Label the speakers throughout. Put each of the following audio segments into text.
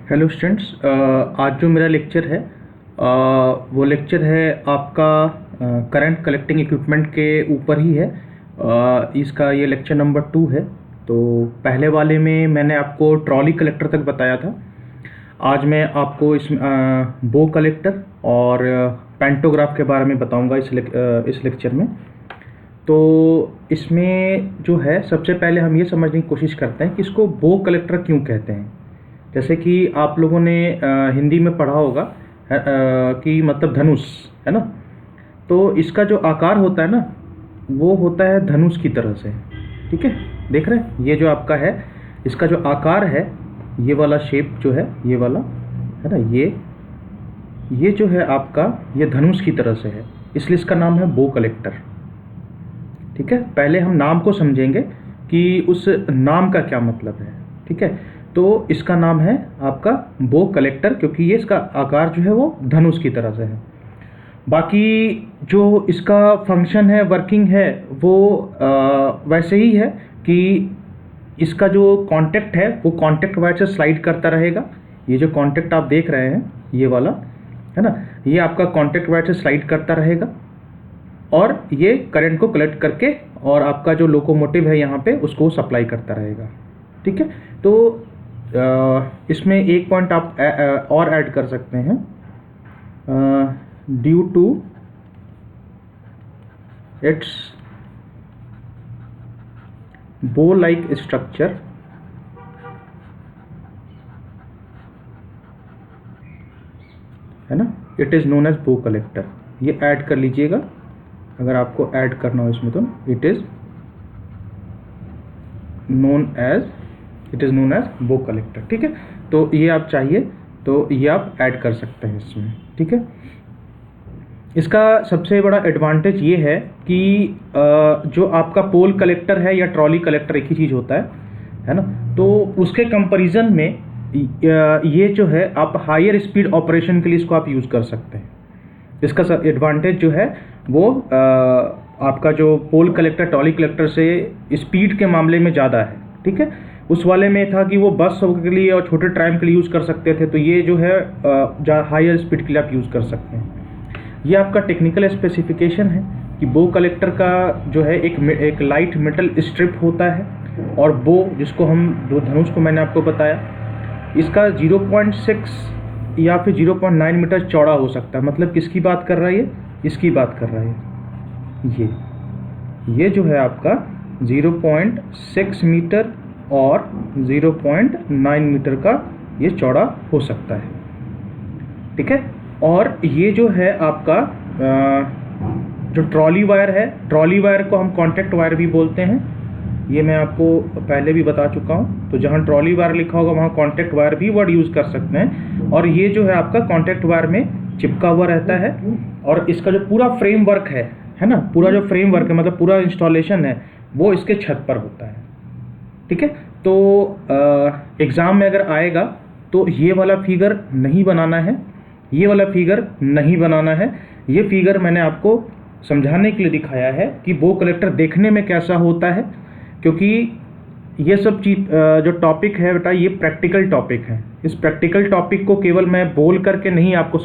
Speaker 1: Hello students, आज जो मेरा लेक्चर है वो लेक्चर है आपका करंट कलेक्टिंग इक्विपमेंट के ऊपर ही है। इसका ये लेक्चर नंबर 2 है। तो पहले वाले में मैंने आपको ट्रॉली कलेक्टर तक बताया था। आज मैं आपको इस बो कलेक्टर और पेंटोग्राफ के बारे में बताऊंगा इस लेक्चर में। तो इसमें जो है सबसे पहले हम ये समझने की कोशिश करते हैं कि इसको बो कलेक्टर क्यों कहते हैं। जैसे कि आप लोगों ने हिंदी में पढ़ा होगा कि मतलब धनुष है ना। तो इसका जो आकार होता है ना वो होता है धनुष की तरह से। ठीक है, देख रहे हैं ये जो आपका है, इसका जो आकार है, ये वाला शेप जो है, ये वाला है ना, ये जो है आपका, ये धनुष की तरह से है, इसलिए इसका नाम है बो कलेक्टर। ठीक है, पहले हम नाम को समझेंगे कि उस नाम का क्या मतलब है। ठीक है, तो इसका नाम है आपका बो कलेक्टर क्योंकि ये इसका आकार जो है वो धनुष की तरह से है। बाकी जो इसका फंक्शन है, वर्किंग है, वो वैसे ही है कि इसका जो कांटेक्ट है वो कांटेक्ट वायर से स्लाइड करता रहेगा। ये जो कांटेक्ट आप देख रहे हैं ये वाला है ना, ये आपका कांटेक्ट वायर से स्लाइड करता रहेगा और ये करंट को कलेक्ट करके और आपका जो लोकोमोटिव है यहाँ पे उसको सप्लाई करता रहेगा। ठीक है, तो इसमें एक पॉइंट आप और ऐड कर सकते हैं। ड्यू टू इट्स बो लाइक स्ट्रक्चर है ना, it is known as bow collector. ये ऐड कर लीजिएगा अगर आपको ऐड करना हो इसमें, तो it is known as bow collector. ठीक है, तो ये आप चाहिए तो ये आप ऐड कर सकते हैं इसमें। ठीक है, इसका सबसे बड़ा एडवांटेज ये है कि जो आपका पोल कलेक्टर है या ट्रॉली कलेक्टर एक ही चीज़ होता है ना, तो उसके कंपैरिजन में ये जो है आप हायर स्पीड ऑपरेशन के लिए इसको आप यूज़ कर सकते हैं। इसका एडवांटेज जो है वो आपका जो पोल कलेक्टर ट्रॉली कलेक्टर से स्पीड के मामले में ज़्यादा है। ठीक है, उस वाले में था कि वो बस के लिए और छोटे ट्राम के लिए यूज़ कर सकते थे, तो ये जो है हायर स्पीड के लिए आप यूज़ कर सकते हैं। ये आपका टेक्निकल स्पेसिफिकेशन है कि बो कलेक्टर का जो है एक लाइट मेटल स्ट्रिप होता है और बो जिसको हम जो धनुष को मैंने आपको बताया, इसका 0.6 या फिर 0.9 मीटर चौड़ा हो सकता है। मतलब किसकी बात कर रहा है ये, इसकी बात कर रहा है। ये जो है आपका 0.6 मीटर और 0.9 मीटर का ये चौड़ा हो सकता है। ठीक है, और ये जो है आपका जो ट्रॉली वायर है, ट्रॉली वायर को हम कॉन्टैक्ट वायर भी बोलते हैं। ये मैं आपको पहले भी बता चुका हूँ। तो जहाँ ट्रॉली वायर लिखा होगा वहाँ कॉन्टैक्ट वायर भी वर्ड यूज़ कर सकते हैं। और ये जो है आपका कॉन्टैक्ट वायर में चिपका हुआ रहता है और इसका जो पूरा फ्रेमवर्क है ना, पूरा जो फ्रेमवर्क है मतलब पूरा इंस्टॉलेशन है वो इसके छत पर होता है। ठीक है, तो एग्ज़ाम में अगर आएगा तो ये वाला फिगर नहीं बनाना है, ये वाला फिगर नहीं बनाना है। ये फिगर मैंने आपको समझाने के लिए दिखाया है कि बो कलेक्टर देखने में कैसा होता है, क्योंकि ये सब चीज़ जो टॉपिक है बेटा ये प्रैक्टिकल टॉपिक है। इस प्रैक्टिकल टॉपिक को केवल मैं बोल करके नहीं आपको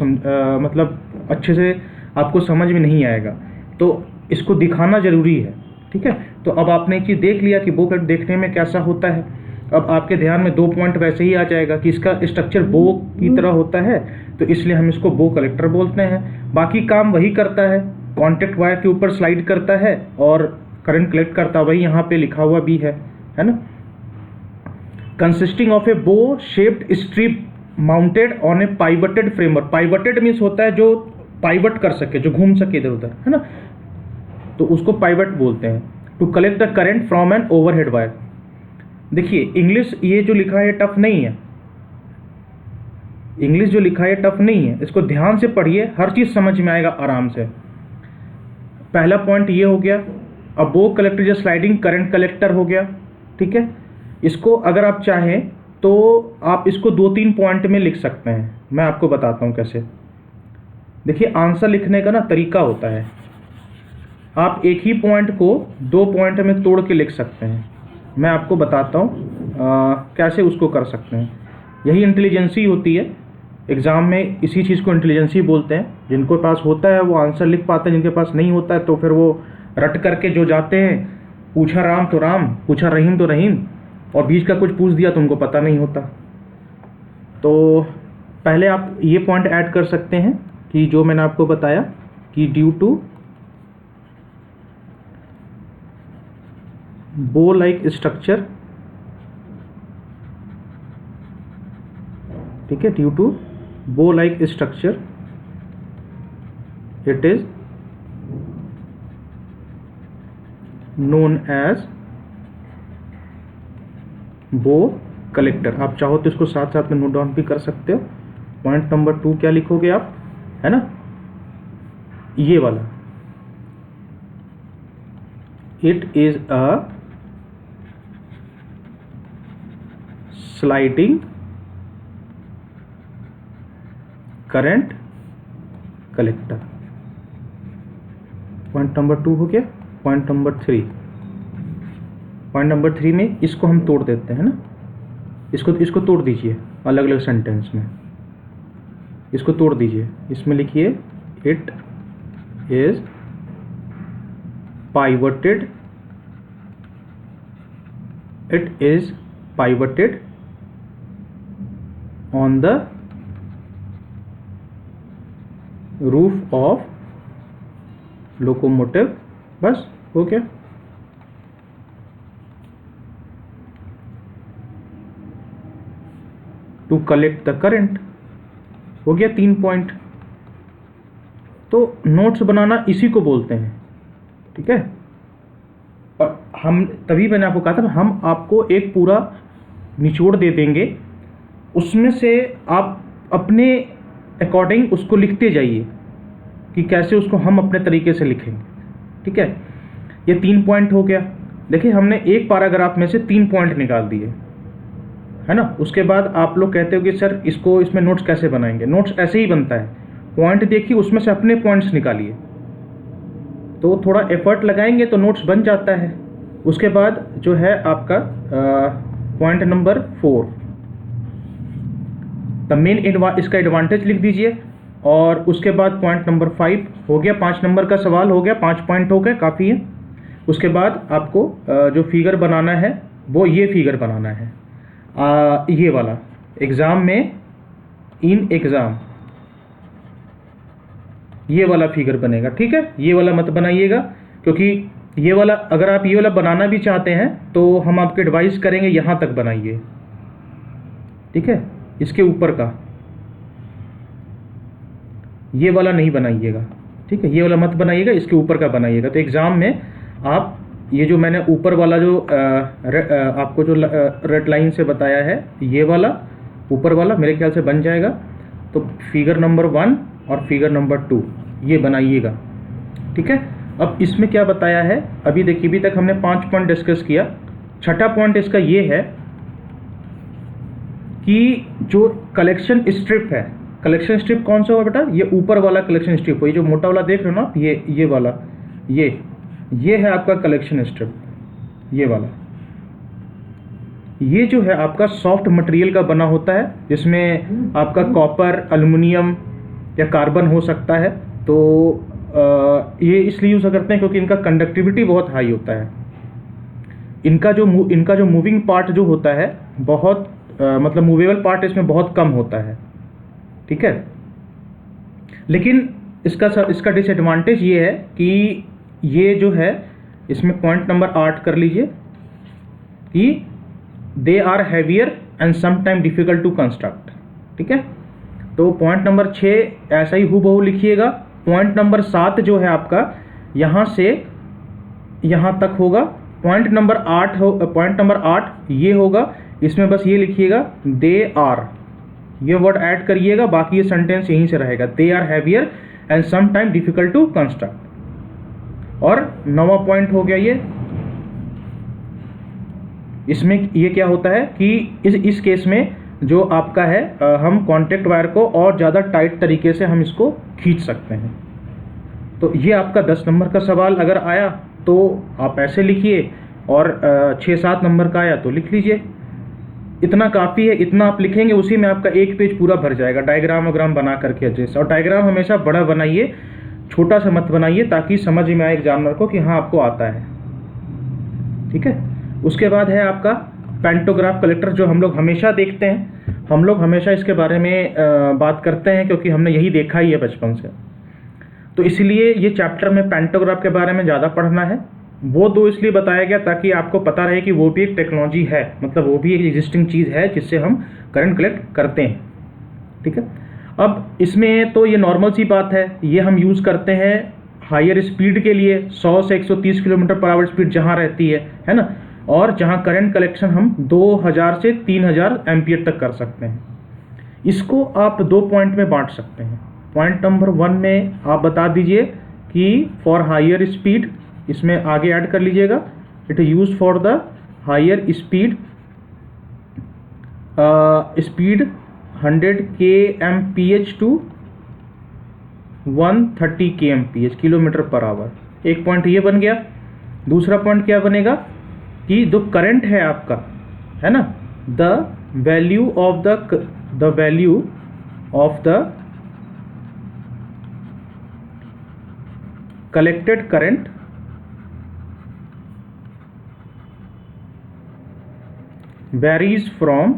Speaker 1: मतलब अच्छे से आपको समझ में नहीं आएगा, तो इसको दिखाना ज़रूरी है। ठीक है, तो अब आपने एक चीज़ देख लिया कि बो कलेक्टर देखने में कैसा होता है। अब आपके ध्यान में 2 पॉइंट वैसे ही आ जाएगा कि इसका स्ट्रक्चर बो की तरह होता है, तो इसलिए हम इसको बो कलेक्टर बोलते हैं। बाकी काम वही करता है, कॉन्टैक्ट वायर के ऊपर स्लाइड करता है और करंट कलेक्ट करता है, वही यहाँ पे लिखा हुआ भी है ना। Consisting of a bow shaped strip mounted on a pivoted framework. Pivoted means होता है जो पाइवट कर सके, जो घूम सके इधर उधर, है ना, तो उसको पाइवट बोलते हैं। To collect the current from an overhead wire. देखिए इंग्लिश ये जो लिखा है टफ नहीं है, इंग्लिश जो लिखा है टफ नहीं है, इसको ध्यान से पढ़िए, हर चीज़ समझ में आएगा आराम से। पहला पॉइंट ये हो गया। अब बो कलेक्टर जो स्लाइडिंग करंट कलेक्टर हो गया। ठीक है, इसको अगर आप चाहें तो आप इसको 2-3 पॉइंट में लिख सकते हैं। मैं आपको बताता हूँ कैसे। देखिए आंसर लिखने का ना तरीका होता है, आप एक ही पॉइंट को 2 पॉइंट में तोड़ के लिख सकते हैं। मैं आपको बताता हूँ कैसे उसको कर सकते हैं। यही इंटेलिजेंसी होती है। एग्ज़ाम में इसी चीज़ को इंटेलिजेंसी बोलते हैं। जिनके पास होता है वो आंसर लिख पाते हैं, जिनके पास नहीं होता है तो फिर वो रट करके जो जाते हैं, पूछा राम तो राम, पूछा रहीम तो रहीम, और बीच का कुछ पूछ दिया तो उनको पता नहीं होता। तो पहले आप ये पॉइंट ऐड कर सकते हैं कि जो मैंने आपको बताया कि due to bow like structure, ठीक है, due to bow like structure it is known as bow collector. आप चाहो तो इसको साथ साथ में नोट डाउन भी कर सकते हो। पॉइंट नंबर 2 क्या लिखोगे आप, है ना, ये वाला, it is a sliding current collector. Point number 2 हो गया। पॉइंट नंबर 3, पॉइंट नंबर 3 में इसको हम तोड़ देते हैं ना, इसको तोड़ दीजिए अलग अलग सेंटेंस में, इसको तोड़ दीजिए। इसमें लिखिए it is pivoted, it is pivoted on the roof of locomotive. बस हो गया। टू कलेक्ट द करंट, हो गया 3 पॉइंट। तो नोट्स बनाना इसी को बोलते हैं, ठीक है। और हम तभी मैंने आपको कहा था हम आपको एक पूरा निचोड़ दे देंगे, उसमें से आप अपने अकॉर्डिंग उसको लिखते जाइए कि कैसे उसको हम अपने तरीके से लिखेंगे, ठीक है। ये 3 पॉइंट हो गया। देखिए हमने एक पैराग्राफ में से 3 पॉइंट निकाल दिए, है ना। उसके बाद आप लोग कहते हो कि सर इसको इसमें नोट्स कैसे बनाएंगे। नोट्स ऐसे ही बनता है, पॉइंट देखिए उसमें से अपने पॉइंट्स निकालिए, तो थोड़ा एफर्ट लगाएंगे तो नोट्स बन जाता है। उसके बाद जो है आपका पॉइंट नंबर 4, द मेन इसका एडवांटेज लिख दीजिए। और उसके बाद पॉइंट नंबर 5 हो गया, 5 नंबर का सवाल हो गया, 5 पॉइंट हो गए, काफ़ी है। उसके बाद आपको जो फिगर बनाना है वो ये फिगर बनाना है, ये वाला। एग्ज़ाम में, इन एग्ज़ाम ये वाला फिगर बनेगा, ठीक है। ये वाला मत बनाइएगा, क्योंकि ये वाला अगर आप ये वाला बनाना भी चाहते हैं तो हम आपको एडवाइस करेंगे यहाँ तक बनाइए, ठीक है। इसके ऊपर का ये वाला नहीं बनाइएगा, ठीक है। ये वाला मत बनाइएगा, इसके ऊपर का बनाइएगा। तो एग्ज़ाम में आप ये जो मैंने ऊपर वाला जो आपको जो रेड लाइन से बताया है, ये वाला ऊपर वाला मेरे ख्याल से बन जाएगा। तो फिगर नंबर 1 और फिगर नंबर 2 ये बनाइएगा, ठीक है। अब इसमें क्या बताया है, अभी देखिए अभी तक हमने 5 पॉइंट डिस्कस किया। छठा पॉइंट इसका ये है कि जो कलेक्शन स्ट्रिप है, कलेक्शन स्ट्रिप कौन सा होगा बेटा, ये ऊपर वाला कलेक्शन स्ट्रिप हो, ये जो मोटा वाला देख रहे हो ना आप, ये वाला, ये है आपका कलेक्शन स्ट्रिप, ये वाला। ये जो है आपका सॉफ्ट मटेरियल का बना होता है, जिसमें आपका कॉपर, एल्युमिनियम या कार्बन हो सकता है। तो ये इसलिए यूज़ करते हैं क्योंकि इनका कंडक्टिविटी बहुत हाई होता है। इनका जो मूविंग पार्ट जो होता है बहुत मतलब मूवेबल पार्ट इसमें बहुत कम होता है, ठीक है। लेकिन इसका डिसएडवांटेज ये है कि ये जो है इसमें पॉइंट नंबर 8 कर लीजिए कि they are heavier and sometime difficult to construct, ठीक है। तो पॉइंट नंबर 6 ऐसा ही हूबहू लिखिएगा। पॉइंट नंबर 7 जो है आपका यहाँ से यहाँ तक होगा। पॉइंट नंबर 8 ये होगा, इसमें बस ये लिखिएगा दे आर, ये वर्ड ऐड करिएगा, बाकी ये सेंटेंस यहीं से रहेगा, they are heavier and sometime difficult to construct. और 9वां पॉइंट हो गया ये, इसमें ये क्या होता है कि इस केस में जो आपका है हम कॉन्टैक्ट वायर को और ज़्यादा टाइट तरीके से हम इसको खींच सकते हैं। तो ये आपका 10 नंबर का सवाल अगर आया तो आप ऐसे लिखिए, और 6-7 नंबर का आया तो लिख लीजिए। इतना काफ़ी है, इतना आप लिखेंगे उसी में आपका एक पेज पूरा भर जाएगा, डायग्राम वग्राम बना करके अच्छे से। और डायग्राम हमेशा बड़ा बनाइए, छोटा सा मत बनाइए, ताकि समझ में आए एग्जामिनर को कि हाँ आपको आता है। ठीक है, उसके बाद है आपका पैंटोग्राफ कलेक्टर, जो हम लोग हमेशा देखते हैं, हम लोग हमेशा इसके बारे में बात करते हैं, क्योंकि हमने यही देखा ही है बचपन से। तो इसलिए ये चैप्टर में पैंटोग्राफ के बारे में ज़्यादा पढ़ना है। वो दो इसलिए बताया गया ताकि आपको पता रहे कि वो भी एक टेक्नोलॉजी है, मतलब वो भी एक एग्जिस्टिंग चीज़ है जिससे हम करंट कलेक्ट करते हैं। ठीक है, अब इसमें तो ये नॉर्मल सी बात है, ये हम यूज़ करते हैं हायर स्पीड के लिए, 100 से 130 किलोमीटर पर आवर स्पीड जहाँ रहती है ना, और जहाँ करंट कलेक्शन हम 2000 से 3000 एम्पियर तक कर सकते हैं। इसको आप 2 पॉइंट में बांट सकते हैं। पॉइंट नंबर 1 में आप बता दीजिए कि फॉर हायर स्पीड, इसमें आगे ऐड कर लीजिएगा, it is use for the higher speed, speed 100 kmph to 130 kmph, kilometre per hour. एक पॉइंट ये बन गया। दूसरा पॉइंट क्या बनेगा कि जो करंट है आपका, है ना, the value of the collected current varies from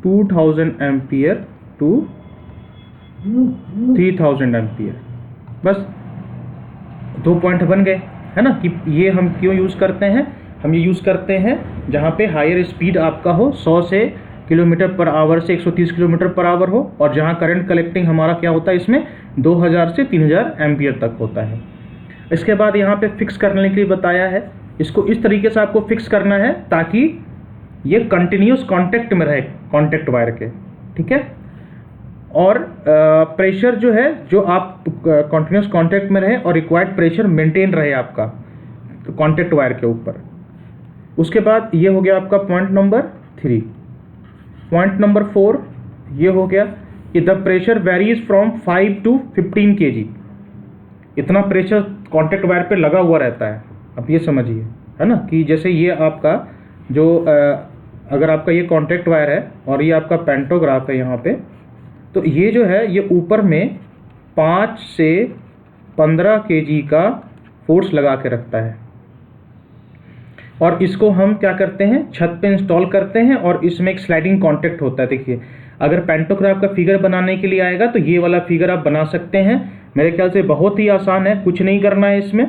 Speaker 1: 2000 ampere to 3000 ampere. बस 2 पॉइंट बन गए, है ना, कि ये हम क्यों यूज़ करते हैं। हम ये यूज़ करते हैं जहाँ पे हायर स्पीड आपका हो, 100 से किलोमीटर पर आवर से 130 किलोमीटर पर आवर हो, और जहाँ करंट कलेक्टिंग हमारा क्या होता है इसमें 2000 से 3000 एम्पियर तक होता है। इसके बाद यहाँ पे फिक्स करने के लिए बताया है, इसको इस तरीके से आपको फिक्स करना है ताकि ये कंटिन्यूस कांटेक्ट में रहे कांटेक्ट वायर के। ठीक है, और प्रेशर जो है, जो आप कंटिन्यूस कांटेक्ट में रहे और रिक्वायर्ड प्रेशर मेंटेन रहे आपका कांटेक्ट वायर के ऊपर। उसके बाद ये हो गया आपका पॉइंट नंबर 3। पॉइंट नंबर 4 ये हो गया कि the pressure varies from 5 to 15 kg। इतना प्रेशर कांटेक्ट वायर पे लगा हुआ रहता है। अब ये समझिए, है ना, कि जैसे ये आपका जो अगर आपका ये कांटेक्ट वायर है और ये आपका पैंटोग्राफ है यहाँ पे, तो ये जो है ये ऊपर में 5 से 15 kg का फोर्स लगा के रखता है, और इसको हम क्या करते हैं, छत पे इंस्टॉल करते हैं, और इसमें एक स्लाइडिंग कांटेक्ट होता है। देखिए, अगर पैंटोग्राफ का फिगर बनाने के लिए आएगा तो ये वाला फिगर आप बना सकते हैं। मेरे ख्याल से बहुत ही आसान है, कुछ नहीं करना है इसमें,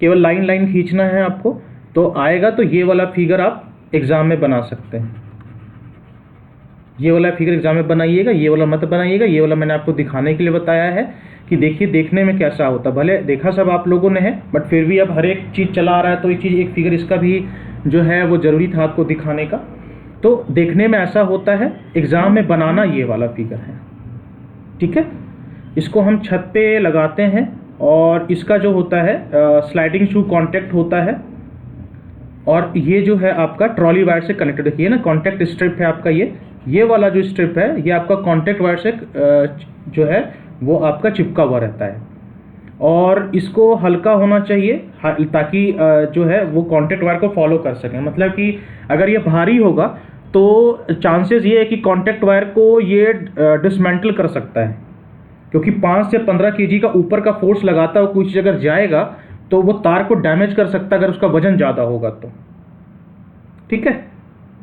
Speaker 1: केवल लाइन लाइन खींचना है आपको, तो आएगा। तो ये वाला फिगर आप एग्जाम में बना सकते हैं। ये वाला फिगर एग्जाम में बनाइएगा, ये वाला मत बनाइएगा। ये वाला मैंने आपको दिखाने के लिए बताया है कि देखिए देखने में कैसा होता। भले देखा सब आप लोगों ने है, बट फिर भी अब हर एक चीज़ चला आ रहा है तो ये चीज़, एक फिगर इसका भी जो है वो ज़रूरी था आपको दिखाने का। तो देखने में ऐसा होता है, एग्ज़ाम में बनाना ये वाला फिगर है। ठीक है, इसको हम छत पे लगाते हैं, और इसका जो होता है स्लाइडिंग शू कॉन्टैक्ट होता है, और ये जो है आपका ट्रॉली वायर से कनेक्टेड। देखिए ना, कॉन्टैक्ट स्ट्रिप है आपका, ये वाला जो स्ट्रिप है ये आपका कॉन्टैक्ट वायर से जो है वो आपका चिपका हुआ रहता है, और इसको हल्का होना चाहिए ताकि जो है वो कॉन्टैक्ट वायर को फॉलो कर सकें। मतलब कि अगर ये भारी होगा तो चांसेस ये है कि कॉन्टैक्ट वायर को ये डिसमेंटल कर सकता है, क्योंकि 5 से 15 kg का ऊपर का फोर्स लगाता है, कोई चीज़ अगर जाएगा तो वो तार को डैमेज कर सकता है अगर उसका वजन ज़्यादा होगा तो। ठीक है,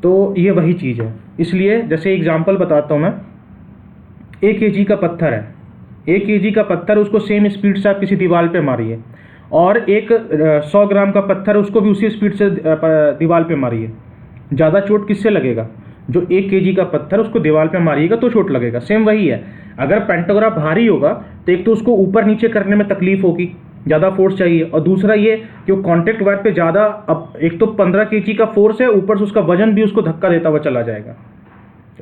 Speaker 1: तो ये वही चीज़ है। इसलिए जैसे एग्जांपल बताता हूँ मैं, 1 kg का पत्थर है, 1 kg का पत्थर, उसको सेम स्पीड से आप किसी दीवार पे मारिए, और एक 100 ग्राम का पत्थर, उसको भी उसी स्पीड से दीवार पे मारिए। ज़्यादा चोट किससे लगेगा? जो 1 kg का पत्थर उसको दीवार पे मारिएगा तो चोट लगेगा। सेम वही है, अगर पैंटोग्राफ भारी होगा तो एक तो उसको ऊपर नीचे करने में तकलीफ होगी, ज़्यादा फोर्स चाहिए, और दूसरा ये कि वो कॉन्टैक्ट वायर पे ज़्यादा, अब एक तो 15 kg का फोर्स है, ऊपर से उसका वजन भी उसको धक्का देता हुआ चला जाएगा।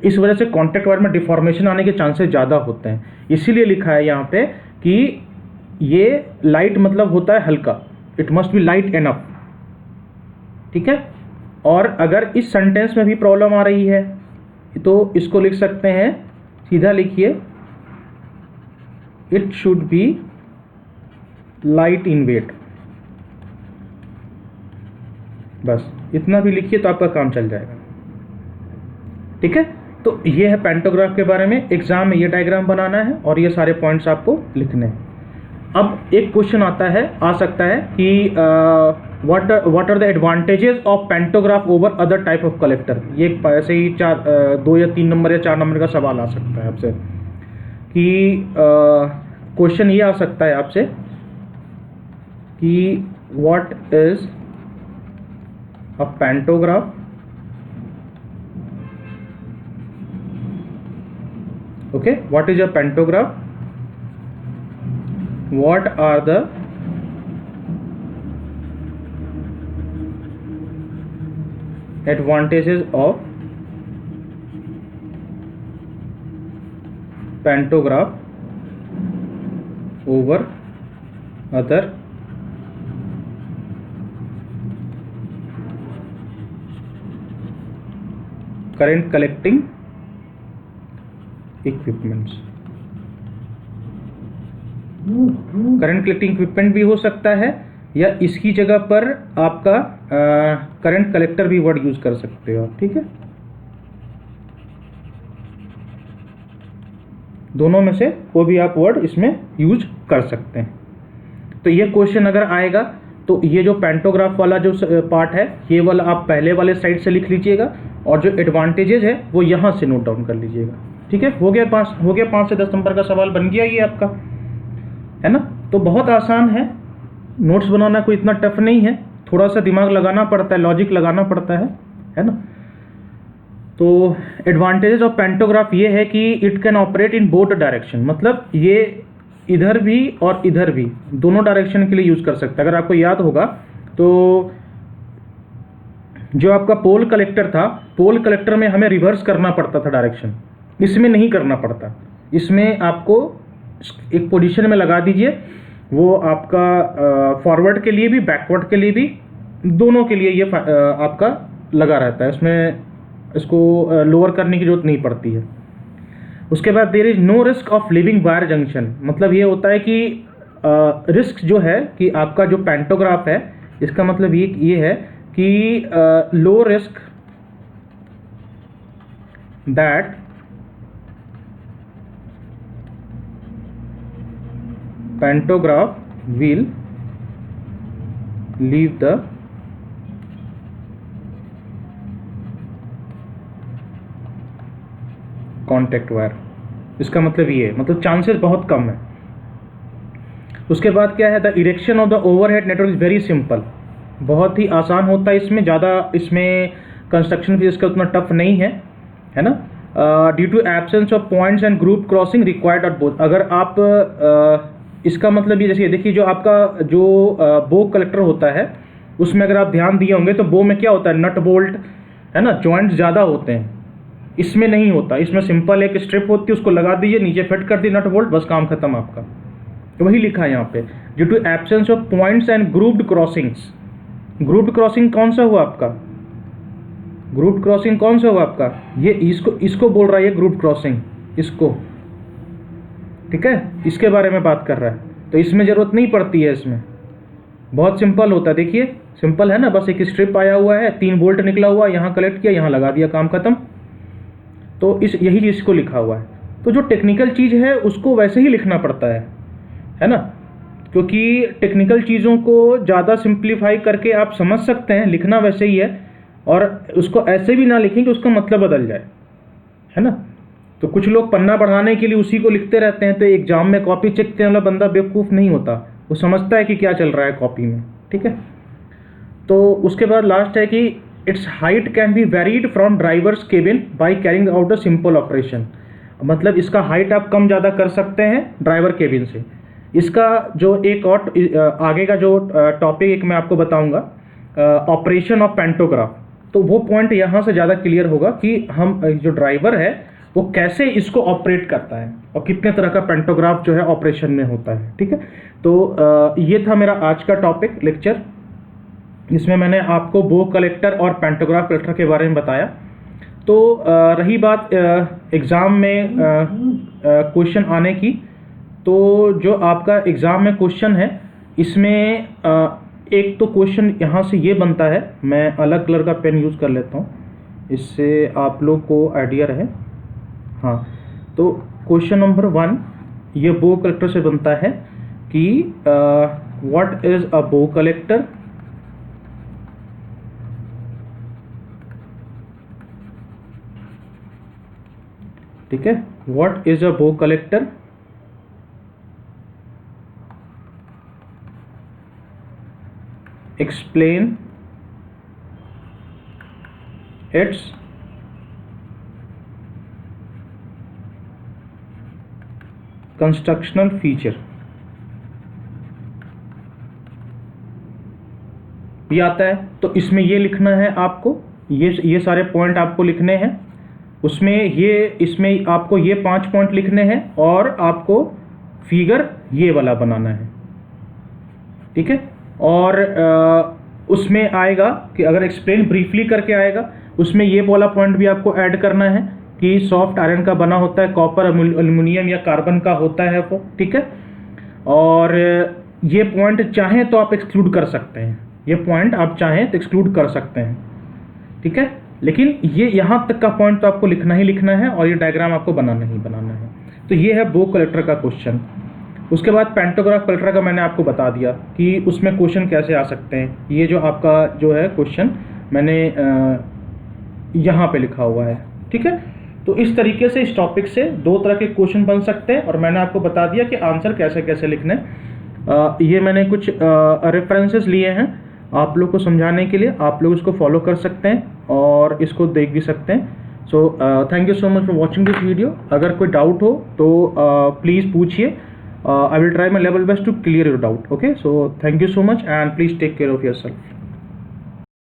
Speaker 1: इस वजह से कॉन्टैक्ट वायर में डिफॉर्मेशन आने के चांसेस ज़्यादा होते हैं। इसीलिए लिखा है यहाँ पे कि ये लाइट मतलब होता है हल्का, it must be light enough. ठीक है, और अगर इस सेंटेंस में भी प्रॉब्लम आ रही है तो इसको लिख सकते हैं, सीधा लिखिए, it should be light in weight. बस इतना भी लिखिए तो आपका काम चल जाएगा। ठीक है, तो ये है पेंटोग्राफ के बारे में। एग्जाम में ये डायग्राम बनाना है और ये सारे पॉइंट्स आपको लिखने हैं। अब एक क्वेश्चन आ सकता है कि what are the advantages of pantograph over other type of collector. ये ऐसे ही 2 या 3 नंबर या 4 नंबर का सवाल आ सकता है आपसे कि क्वेश्चन ये आ सकता है आपसे कि what is a pantograph, okay, what is a pantograph, what are the advantages of pantograph over other current collecting equipments. Current collecting equipment भी हो सकता है या इसकी जगह पर आपका करंट कलेक्टर भी वर्ड यूज कर सकते हो। ठीक है, दोनों में से कोई भी आप वर्ड इसमें यूज कर सकते हैं। तो ये क्वेश्चन अगर आएगा तो ये जो पेंटोग्राफ वाला जो पार्ट है ये वाला आप पहले वाले साइड से लिख लीजिएगा और जो एडवांटेजेस है वो यहाँ से नोट डाउन कर लीजिएगा। ठीक है, हो गया 5 से 10 नंबर का सवाल बन गया ये आपका, है ना। तो बहुत आसान है, नोट्स बनाना कोई इतना टफ नहीं है, थोड़ा सा दिमाग लगाना पड़ता है, लॉजिक लगाना पड़ता है ना। तो एडवांटेजेस ऑफ पेंटोग्राफ ये है कि it can operate in both direction, मतलब ये इधर भी और इधर भी दोनों डायरेक्शन के लिए यूज कर सकता है। अगर आपको याद होगा तो जो आपका पोल कलेक्टर था, पोल कलेक्टर में हमें रिवर्स करना पड़ता था डायरेक्शन, इसमें नहीं करना पड़ता। इसमें आपको एक पोजीशन में लगा दीजिए, वो आपका फॉरवर्ड के लिए भी बैकवर्ड के लिए भी दोनों के लिए ये आपका लगा रहता है, इसमें इसको लोअर करने की जरूरत नहीं पड़ती है। उसके बाद there is no risk of living wire junction, मतलब ये होता है कि रिस्क जो है कि आपका जो पेंटोग्राफ है इसका मतलब ये है कि low risk that pantograph will leave the contact wire. इसका मतलब ये है, मतलब चांसेस बहुत कम है। उसके बाद क्या है, the erection of the overhead network is very simple, बहुत ही आसान होता है, इसमें ज़्यादा इसमें कंस्ट्रक्शन भी इसका उतना टफ नहीं है ना। Due to absence of points and group crossing required at both. अगर आप इसका मतलब ये जैसे देखिए जो आपका जो बो कलेक्टर होता है उसमें अगर आप ध्यान दिए होंगे तो बो में क्या होता है, नट बोल्ट है ना, जॉइंट्स ज़्यादा होते हैं। इसमें नहीं होता, इसमें सिंपल एक स्ट्रिप होती है, उसको लगा दीजिए, नीचे फिट कर दी नट बोल्ट, बस काम खत्म आपका। तो वही लिखा है यहाँ पे, due to absence of points and grouped crossings. Grouped crossing कौन सा हुआ आपका, ग्रुप्ड क्रॉसिंग कौन सा हुआ आपका, ये इसको बोल रहा है, ये ग्रुप्ड क्रॉसिंग इसको, ठीक है, इसके बारे में बात कर रहा है। तो इसमें ज़रूरत नहीं पड़ती है, इसमें बहुत सिंपल होता है। देखिए सिंपल है ना, बस एक स्ट्रिप आया हुआ है, 3 बोल्ट निकला हुआ, यहाँ कलेक्ट किया, यहाँ लगा दिया, काम खत्म। तो यही चीज़ को लिखा हुआ है। तो जो टेक्निकल चीज़ है उसको वैसे ही लिखना पड़ता है ना, क्योंकि टेक्निकल चीज़ों को ज़्यादा सिंप्लीफाई करके आप समझ सकते हैं, लिखना वैसे ही है, और उसको ऐसे भी ना लिखें कि उसका मतलब बदल जाए, है ना। तो कुछ लोग पन्ना बढ़ाने के लिए उसी को लिखते रहते हैं, तो एग्जाम में कॉपी चेक करने वाला बंदा बेवकूफ़ नहीं होता, वो समझता है कि क्या चल रहा है कॉपी में, ठीक है। तो उसके बाद लास्ट है कि it's height can be varied from drivers cabin by carrying out a simple operation, मतलब इसका हाइट आप कम ज़्यादा कर सकते हैं ड्राइवर केबिन से। इसका जो एक और आगे का जो टॉपिक एक मैं आपको बताऊंगा, ऑपरेशन ऑफ पेंटोग्राफ, तो वो पॉइंट यहाँ से ज़्यादा क्लियर होगा कि हम जो ड्राइवर है वो कैसे इसको ऑपरेट करता है और कितने तरह का पेंटोग्राफ जो है ऑपरेशन में होता है, ठीक है। तो ये था मेरा आज का टॉपिक लेक्चर, इसमें मैंने आपको बो कलेक्टर और पेंटोग्राफ कलेक्टर के बारे में बताया। तो रही बात एग्ज़ाम में क्वेश्चन आने की, तो जो आपका एग्ज़ाम में क्वेश्चन है इसमें एक तो क्वेश्चन यहाँ से ये बनता है, मैं अलग कलर का पेन यूज़ कर लेता हूँ, इससे आप लोग को आइडिया रहे। हाँ, तो क्वेश्चन नंबर 1 ये बो कलेक्टर से बनता है कि व्हाट इज अ बो कलेक्टर। ठीक है, व्हाट इज अ बो collector. Explain it's constructional feature. ये आता है तो इसमें ये लिखना है आपको, ये सारे पॉइंट आपको लिखने हैं। उसमें इसमें आपको ये 5 पॉइंट लिखने हैं और आपको फिगर ये वाला बनाना है। ठीक है, और उसमें आएगा कि अगर एक्सप्लेन ब्रीफली करके आएगा, उसमें ये वाला पॉइंट भी आपको ऐड करना है कि सॉफ्ट आयरन का बना होता है, कॉपर, एल्युमिनियम या कार्बन का होता है वो। ठीक है, और ये पॉइंट चाहें तो आप एक्सक्लूड कर सकते हैं, ये पॉइंट आप चाहें तो एक्सक्लूड कर सकते हैं। ठीक है, लेकिन ये यहाँ तक का पॉइंट तो आपको लिखना ही लिखना है और ये डायग्राम आपको बनाना ही बनाना है। तो ये है बो कलेक्टर का क्वेश्चन। उसके बाद पेंटोग्राफ कलेक्टर का मैंने आपको बता दिया कि उसमें क्वेश्चन कैसे आ सकते हैं। ये जो आपका जो है क्वेश्चन मैंने यहाँ पे लिखा हुआ है। ठीक है, तो इस तरीके से इस टॉपिक से 2 तरह के क्वेश्चन बन सकते हैं और मैंने आपको बता दिया कि आंसर कैसे कैसे लिखने। ये मैंने कुछ रेफरेंसेस लिए हैं आप लोग को समझाने के लिए, आप लोग इसको फॉलो कर सकते हैं और इसको देख भी सकते हैं। So thank you so much for watching this video. अगर कोई डाउट हो तो प्लीज़ पूछिए। I will try my level best to clear your doubt. Okay, so thank you so much and please take care of yourself.